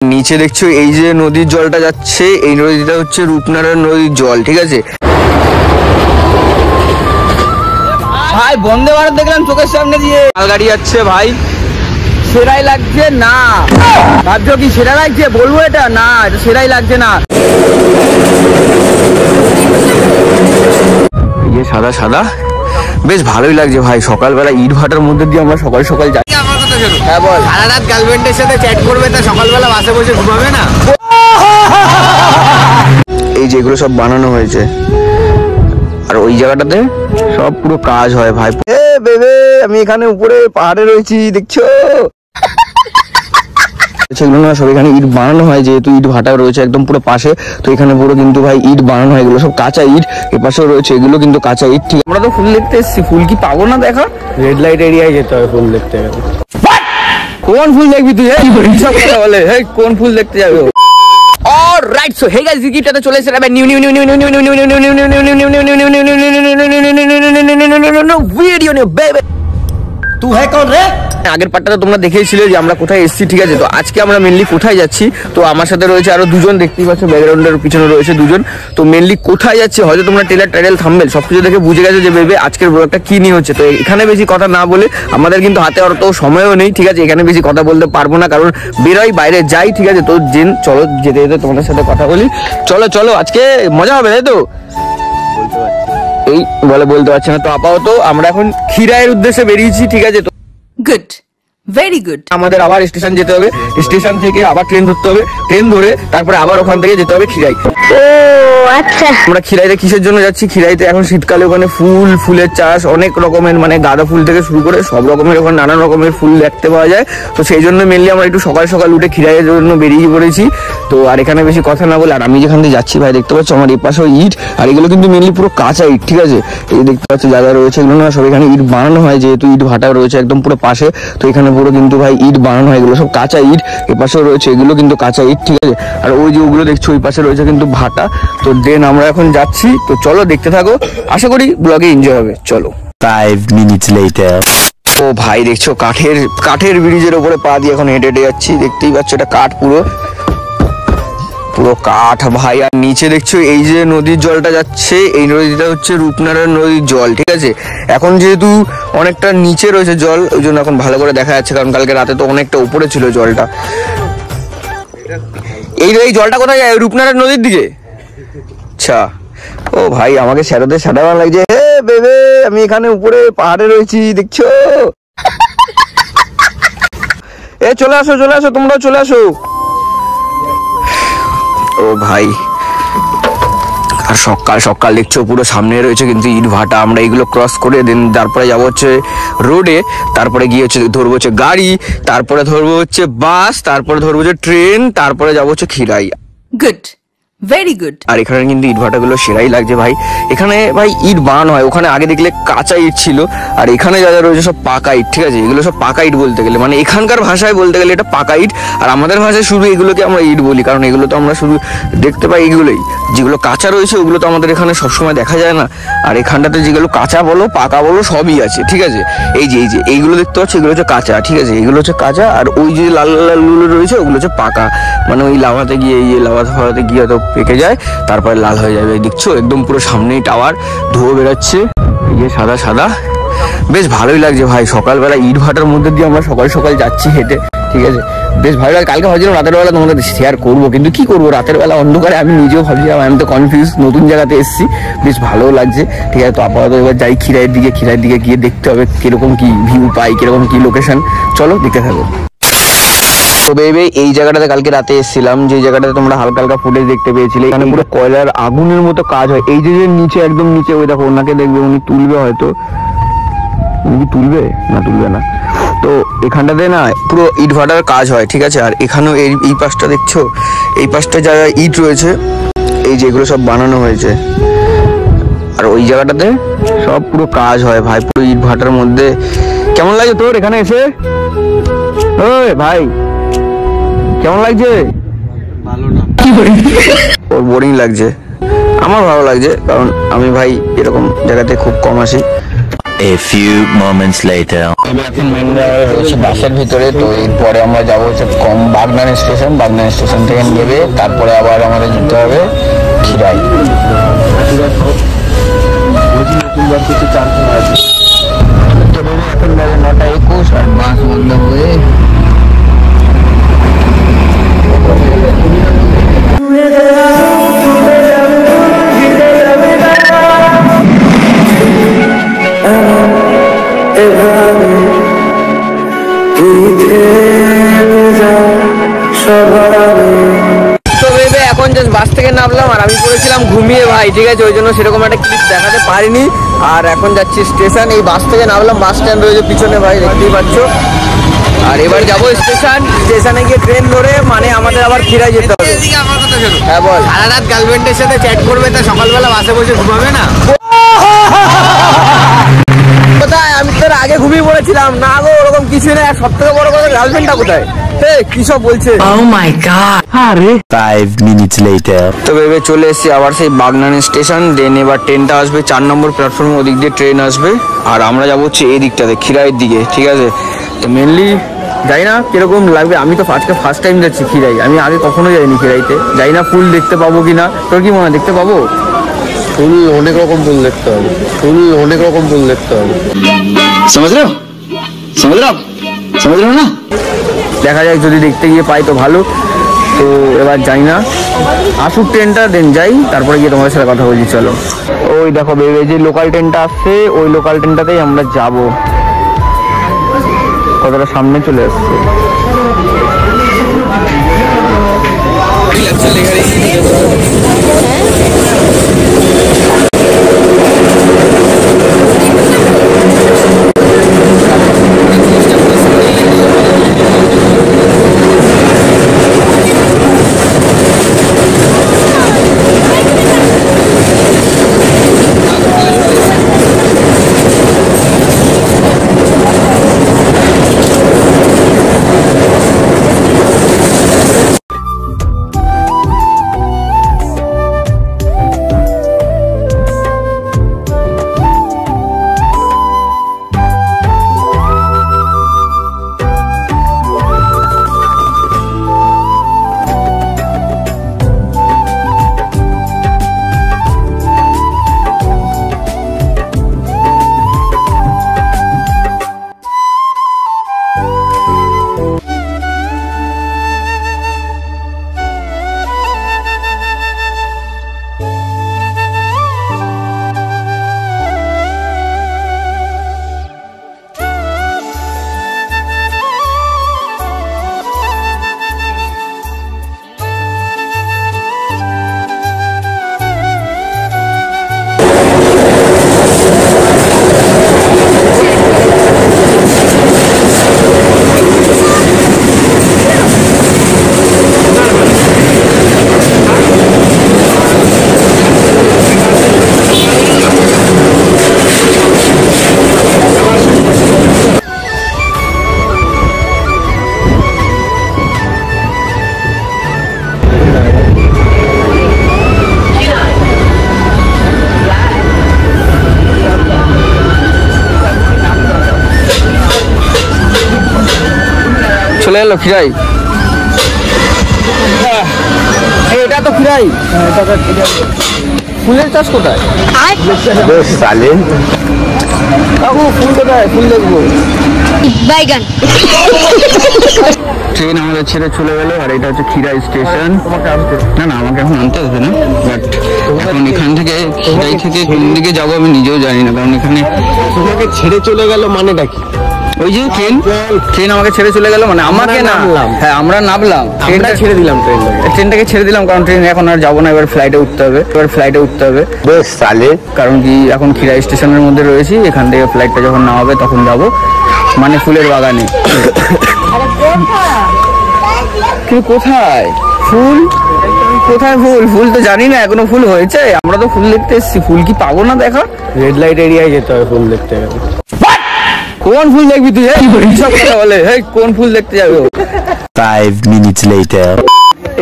নিচে দেখছো এই যে নদীর জলটা যাচ্ছে, এই নদীটা হচ্ছে রূপনারায়ণ নদীর জল, ঠিক আছে। ভাই বন্দে ভারত দেখলাম চোখের সামনে দিয়ে, গাড়ি যাচ্ছে ভাই, সেরাই লাগছে না। ভাবছো কি সেরা লাগছে? বলবো এটা না, এটা সেরাই লাগছে না। এই যে সাদা সাদা বেশ ভালোই লাগছে ভাই। সকালবেলা ইট ভাটার মধ্যে দিয়ে আমরা সকাল সকাল যাই। আমার কথা শোনো। হ্যাঁ বল। সারা রাত গার্লফ্রেন্ডের সাথে চ্যাট করবে, তা সকালবেলা বাসে বসে ঘুমাবে না? এই যেগুলো সব বানানো হয়েছে, আর ওই জায়গাটাতে সব পুরো কাজ হয় ভাই। এ বেবে, আমি এখানে উপরে পাহাড়ে রয়েছি, দেখছো সেগুলো না সব এখানে ইট বানানো হয়, যেহেতু ইট ভাটা রয়েছে একদম পুরো পাশে, তো এখানে পুরো কিন্তু ভাই ইট বানানো হয়। এগুলো সব কাঁচা ইট, এপাশেও রয়েছে, এগুলো কিন্তু কাঁচা ইট। ঠিক, আমরা তো ফুল দেখতে এসেছি, ফুল কি পাবো না? দেখা রেড লাইট এরিয়ায় যেতে হবে ফুল দেখতে গেলে। কোন ফুল দেখবি তুই? সব কথা বলে, হেই কোন ফুল দেখতে যাবে? অলরাইট, সো হে গাইস, জিকিটাতে চলে এসেছে নিউ ভিডিও নিউ বেবি। তুই হ্যাঁ কোন রে? আগের পার্টটাতে তোমরা দেখেছিলে যে আমরা কোথায় এসেছি, ঠিক আছে। তো আজকে আমরা মেনলি কোথায় যাচ্ছি, তো আমার সাথে রয়েছে আরো দুজন, দেখতেই পাচ্ছ ব্যাকগ্রাউন্ডের পিছনে রয়েছে দুজন। তো মেনলি কোথায় যাচ্ছে হয়তো তোমরা টেলার টাইটেল থাম্বনেল সবকিছু দেখে বুঝে গেছো যে বেবে আজকের ব্লগটা কি নিয়ে হচ্ছে। তো এখানে বেশি কথা না বলে, আমাদের কিন্তু হাতে অত সময়ও নেই, ঠিক আছে। এখানে বেশি কথা বলতে পারবো না, কারণ বেরোই বাইরে যাই, ঠিক আছে। তো চলো যেতে যেতে তোমাদের সাথে কথা বলি। চলো চলো, আজকে মজা হবে, তাই তো? এই বলতে পারছি না। তো আপাতত আমরা এখন খিরাইয়ের উদ্দেশ্যে বেরিয়েছি, ঠিক আছে। তো গুড, ভেরি গুড। আমাদের আবার স্টেশন যেতে হবে, স্টেশন থেকে আবার ট্রেন ধরতে হবে, ট্রেন ধরে তারপরে আবার ওখান থেকে যেতে হবে খিরাই। ও আচ্ছা। আমরা খিরাইতে কিসের জন্য যাচ্ছি? খিরাইতে এখন শীতকালে ওখানে ফুলের চাষ, অনেক রকমের, মানে গাঁদা ফুল থেকে শুরু করে সব রকমের ওখানে নানান রকমের ফুল দেখতে পাওয়া যায়। তো সেই জন্য মেনলি আমরা একটু সকাল সকাল উঠে খিরাইয়ের জন্য বেরিয়ে পড়েছি। তো আর এখানে বেশি কথা না বলে, আর আমি যেখান থেকে যাচ্ছি ভাই দেখতে পাচ্ছ আমার এই পাশেও ইট, আর এগুলো কিন্তু মেনলি পুরো কাঁচা ইট, ঠিক আছে। এই দেখতে পাচ্ছ জায়গা রয়েছে, এগুলো না সব এখানে ইট বানানো হয়, যেহেতু ইট ভাটা রয়েছে একদম পুরো পাশে, তো এখানে পুরো কিন্তু ভাই ইট বানানো হয়। এগুলো সব কাঁচা ইট, এ পাশেও রয়েছে, এগুলো কিন্তু কাঁচা ইট, ঠিক আছে। আর ওই যে ওগুলো দেখছো ওই পাশে রয়েছে কিন্তু ভাটা। তো দেন আমরা এখন যাচ্ছি, তো চলো দেখতে থাকো, আশা করি ব্লগে এনজয় হবে। চলো। 5 minutes later. ও ভাই দেখছো কাঠের ব্রিজের উপরে পা দিয়ে এখন হেঁটে হেঁটে যাচ্ছি, দেখতেই পাচ্ছ এটা কাঠ, পুরো কাঠ ভাই। আর নিচে দেখছো এই যে নদীর জলটা যাচ্ছে, এই নদীটা হচ্ছে রূপনারায়ণ নদীর জল, ঠিক আছে। এখন যেহেতু অনেকটা নিচে রয়েছে জল, ওই জন্য এখন ভালো করে দেখা যাচ্ছে, কারণ কালকে রাতে তো অনেকটা উপরে ছিল জলটা। এই জলটা কোথায় যায়? রূপনারায়ণ নদীর দিকে। আচ্ছা, ও ভাই আমাকে স্যারোতে সাধারণ লাগছে। হে বেবে, আমি এখানে উপরে পাহাড়ে রয়েছি, দেখছো। এ চলে আসো তোমরাও চলে আসো। ও ভাই, আর সকাল দেখছো পুরো সামনে রয়েছে কিন্তু ইট ভাটা। আমরা এগুলো ক্রস করে দেন তারপরে যাবো হচ্ছে রোডে, তারপরে গিয়ে হচ্ছে ধরবো হচ্ছে গাড়ি, তারপরে ধরবো হচ্ছে বাস, তারপরে ধরবো হচ্ছে ট্রেন, তারপরে যাবো হচ্ছে খিরাই। Good, very good. আর এখানে কিন্তু ইট ভাটাগুলো সেরাই লাগছে ভাই। এখানে ভাই ইট বানানো হয়, ওখানে আগে দেখলে কাঁচা ইট ছিল, আর এখানে যা যা রয়েছে সব পাকা ইট, ঠিক আছে। এগুলো সব পাকা ইট বলতে গেলে, মানে এখানকার ভাষায় বলতে গেলে এটা পাকা ইট, আর আমাদের ভাষায় শুধু এগুলোকে আমরা ইট বলি, কারণ এগুলো তো আমরা শুধু দেখতে পাই এগুলোই। যেগুলো কাঁচা রয়েছে ওগুলো তো আমাদের এখানে সবসময় দেখা যায় না, আর এখানটাতে যেগুলো কাঁচা বলো পাকা বলো সবই আছে, ঠিক আছে। এই যে এইগুলো দেখতে পাচ্ছ, এগুলো হচ্ছে কাঁচা, ঠিক আছে। এগুলো হচ্ছে কাঁচা, আর ওই যে লাল লালগুলো রয়েছে ওগুলো হচ্ছে পাকা, মানে ওই লাভাতে গিয়ে লাভাতে গিয়ে তো পেকে যায়, তারপরে লাল হয়ে যাবে। দেখছো একদম পুরো সামনেই টাওয়ার, ধোঁয়া বেরোচ্ছে, এই যে সাদা সাদা বেশ ভালোই লাগছে ভাই। সকালবেলা ইট ভাটার মধ্যে দিয়ে আমরা সকাল সকাল যাচ্ছি হেঁটে, ঠিক আছে। বেশ ভালো লাগে। কালকে ভাবছিলাম রাতের বেলা তোমাদের শেয়ার করবো, কিন্তু কি করবো, রাতের বেলা অন্ধকারে আমি নিজেও ভাবছিলাম, আমি তো কনফিউজ, নতুন জায়গাতে এসেছি, বেশ ভালোও লাগছে, ঠিক আছে। তো আপাতত এবার যাই খিরাইয়ের দিকে গিয়ে দেখতে হবে কিরকম কি ভিউ পাই, কিরকম কি লোকেশন। চলো দেখতে থাকো। তো বেবে এই জায়গাটাতে কালকে রাতে এসেছিলাম, যে জায়গাটাতে তোমরা হালকা হালকা ফুটেজ দেখতে পেয়েছিলে, এখানে পুরো কয়লার আগুনের মতো কাজ হয়। এই যে নিচে একদম নিচে ওই দেখো, ওনাকে দেখবে উনি তুলবে, হয়তো উনি তুলবে না। তো এখানটাতে না পুরো ইট ভাটার কাজ হয়, ঠিক আছে। আর এখানেও এই পাশটা দেখছো, এই পাশটা যা ইট রয়েছে, এই যেগুলো সব বানানো হয়েছে, আর ওই জায়গাটাতে সব পুরো কাজ হয় ভাই, পুরো ইট ভাটার মধ্যে। কেমন লাগে তোর এখানে এসে? ওই ভাই কেমন লাগছে? ভালো না, ওর বোরিং লাগছে, আমার ভালো লাগছে, কারণ আমি ভাই এরকম জায়গাতে খুব কম আসি। A few moments later. এখন আমরা হচ্ছে বাসের ভিতরে, তো এরপরে আমরা যাবো হচ্ছে বাগনান স্টেশন। বাগনান স্টেশন থেকে নেবে তারপরে আবার আমাদের যেতে হবে খিরাই। এখন বাজে 9:21 আর বাস বন্ধ হয়ে তো ভেবে এখন জাস্ট বাস থেকে নামলাম আর আমি পড়েছিলাম ঘুমিয়ে ভাই, ঠিক আছে, ওই জন্য সেরকম একটা ক্লিপ দেখাতে পারিনি। আর এখন যাচ্ছি স্টেশন, এই বাস থেকে নামলাম, বাস স্ট্যান্ড রয়েছে পিছনে ভাই, দেখতেই পাচ্ছ। আর এবার যাবো স্টেশন, স্টেশনে গিয়ে ট্রেন ধরে মানে আমাদের আবার খিরাই যেতে হবে। হ্যাঁ বল। সারা রাত গার্লফ্রেন্ডের সাথে চ্যাট করবে, তা সকালবেলা বাসে বসে ঘুমাবে না? কোথায়? আমি তোর আগে ঘুমিয়ে পড়েছিলাম। না গো, ওরকম কিছু নেই। সব থেকে বড় কথা, গার্লফ্রেন্ডটা কোথায়? কি সব বলছে? Oh my god. 5 minutes later. তো ভেবে চলে এসেছি আবার সেই বাগনান স্টেশন। দেন এবার ট্রেনটা আসবে 4 নম্বর প্ল্যাটফর্মে, ওদিক দিয়ে ট্রেন আসবে। আর আমরা যাবো হচ্ছে এই দিকটাতে, খিরাইয়ের দিকে, ঠিক আছে। তো মেনলি যাই না কিরকম লাগবে, আমি তো আজকে ফার্স্ট টাইম যাচ্ছি খিরাই, আমি আগে কখনো যাইনি খিরাইতে। যাই না ফুল দেখতে পাবো কিনা, তোর কি মনে হয় দেখতে পাবো? ফুল অনেক রকম ফুল দেখতে হবে, ফুল অনেক রকম ফুল দেখতে হবে। সমুদ্র না, দেখা যাক যদি দেখতে গিয়ে পাই তো ভালো। তো এবার যাই না, আসুক ট্রেনটা, দেন যাই, তারপরে গিয়ে তোমাদের সাথে কথা বলছি। চলো, ওই দেখো বেবে যে লোকাল ট্রেনটা আসছে, ওই লোকাল ট্রেনটাতেই আমরা যাব। কতটা সামনে চলে আসছে। চলে এলো খিরাই। এটা তো খিরাই। ফুলের চাষ কোথায়? কাকু ফুল কোথায়? ফুল দেখবো। বাইগান। ট্রেন আমাদের ছেড়ে চলে গেল, আর এটা হচ্ছে খিরাই স্টেশন। না না, আমাকে এখন আনতে আসবে না, বাট এখন এখান থেকে খিরাই থেকে কোন দিকে যাবো আমি নিজেও জানি না, কারণ এখানে তোমাকে ছেড়ে চলে গেল মানেটা কি? ওই যে ট্রেন আমাকে ছেড়ে চলে গেল, মানে আমাকে নামলাম। হ্যাঁ, আমরা নামলাম, ট্রেনটা ছেড়ে দিলাম, ট্রেনটাকে ছেড়ে দিলাম, কারণ ট্রেন এখন আর যাবো না, এবার ফ্লাইটে উঠতে হবে। বেশ সালে, কারণ কি এখন খিরাই স্টেশনের মধ্যে রয়েছি, এখান থেকে ফ্লাইটটা যখন নামাবে তখন যাবো, মানে ফুলের বাগানে। কোথায় ফুল? কোথায় ফুল? ফুল তো জানি না এখনো ফুল হয়েছে, আমরা তো ফুল দেখতে এসেছি, ফুল কি পাবো না দেখা? রেড লাইট এরিয়ায় যেতে হবে ফুল দেখতে গেলে। কোন ফুল দেখবি তুই? সব কথা বলে, কোন ফুল দেখতে যাবে? 5 minutes later.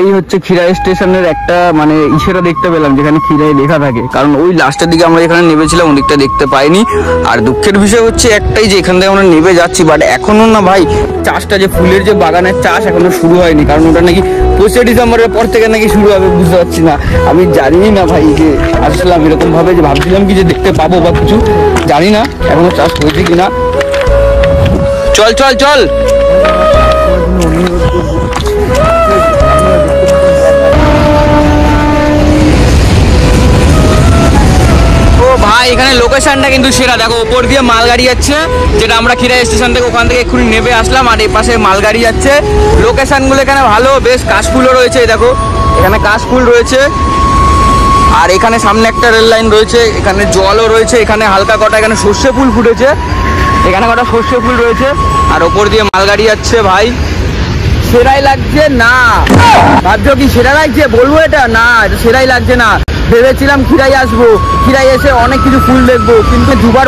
এই হচ্ছে খিরাই স্টেশনের একটা মানে ইসেরা দেখতে পেলাম যেখানে খিরাই লেখা থাকে, কারণ ওই লাস্টের দিকে আমরা যেখানে নেমেছিলাম ওদিকটা দেখতে পাইনি। আর দুঃখের বিষয় হচ্ছে একটাই যে এখান থেকে আমরা নেমে যাচ্ছি, বাট এখনো না ভাই চাষটা যে ফুলের যে বাগানের চাষ এখনো শুরু হয়নি, কারণ ওটা নাকি 25 ডিসেম্বরের পর থেকে নাকি শুরু হবে, বুঝতে পারছি না। আমি জানি না ভাই যে আসলাম এরকম ভাবে যে ভাবছিলাম কি যে দেখতে পাবো বা কিছু, জানি না এখনো চাষ হয়েছে কিনা। চল চল চল। ভাই এখানে লোকেশনটা কিন্তু সেরা, দেখো ওপর দিয়ে মালগাড়ি যাচ্ছে, যেটা আমরা খিরাই স্টেশন থেকে ওখান থেকে এক্ষুনি নেমে আসলাম, আর এই পাশে মালগাড়ি যাচ্ছে। লোকেশনগুলো এখানে ভালো, বেশ কাশফুলও রয়েছে, দেখো এখানে কাশফুল রয়েছে, আর এখানে সামনে একটা রেল লাইন রয়েছে, এখানে জলও রয়েছে, এখানে হালকা কটা এখানে সর্ষে ফুল ফুটেছে, এখানে কটা সর্ষে ফুল রয়েছে, আর ওপর দিয়ে মালগাড়ি যাচ্ছে। ভাই সেরাই লাগছে না, ভাবছো কি সেরা লাগছে বলবো এটা? না, এটা সেরাই লাগছে না। ভেবেছিলাম খিরাই আসবো, খিরাই এসে অনেক কিছু ফুল দেখবো, কিন্তু দুবার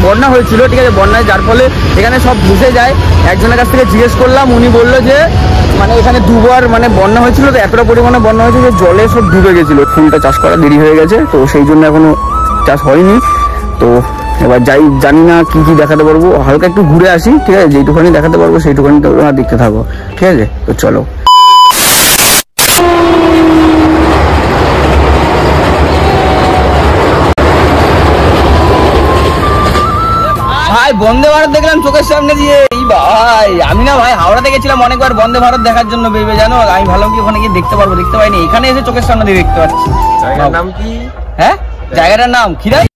বন্যা হয়েছিল, ঠিক আছে, বন্যায় যার ফলে এখানে সব ভেসে যায়। একজনের কাছ থেকে জিজ্ঞেস করলাম, উনি বললো যে মানে এখানে দুবার মানে বন্যা হয়েছিল, তো এতটা পরিমাণে বন্যা হয়েছে যে জলে সব ডুবে গেছিল, ফুলটা চাষ করা দেরি হয়ে গেছে, তো সেই জন্য এখনো চাষ হয়নি। তো এবার যাই, জানি না কি কি দেখাতে পারবো, হালকা একটু ঘুরে আসি, ঠিক আছে, যেটুখানি দেখাতে পারবো সেইটুখানি তোমরা দেখতে থাকো, ঠিক আছে। তো চলো। ভাই বন্দে ভারত দেখলাম চোখের সামনে দিয়ে, এই ভাই আমি না ভাই হাওড়াতে গেছিলাম অনেকবার বন্দে ভারত দেখার জন্য ভেবে, জানো আমি ভাবলাম কি ওখানে গিয়ে দেখতে পারবো, দেখতে পাইনি, এখানে এসে চোখের সামনে দিয়ে দেখতে পাচ্ছি। জায়গার নাম কি? হ্যাঁ জায়গাটার নাম খিরাই।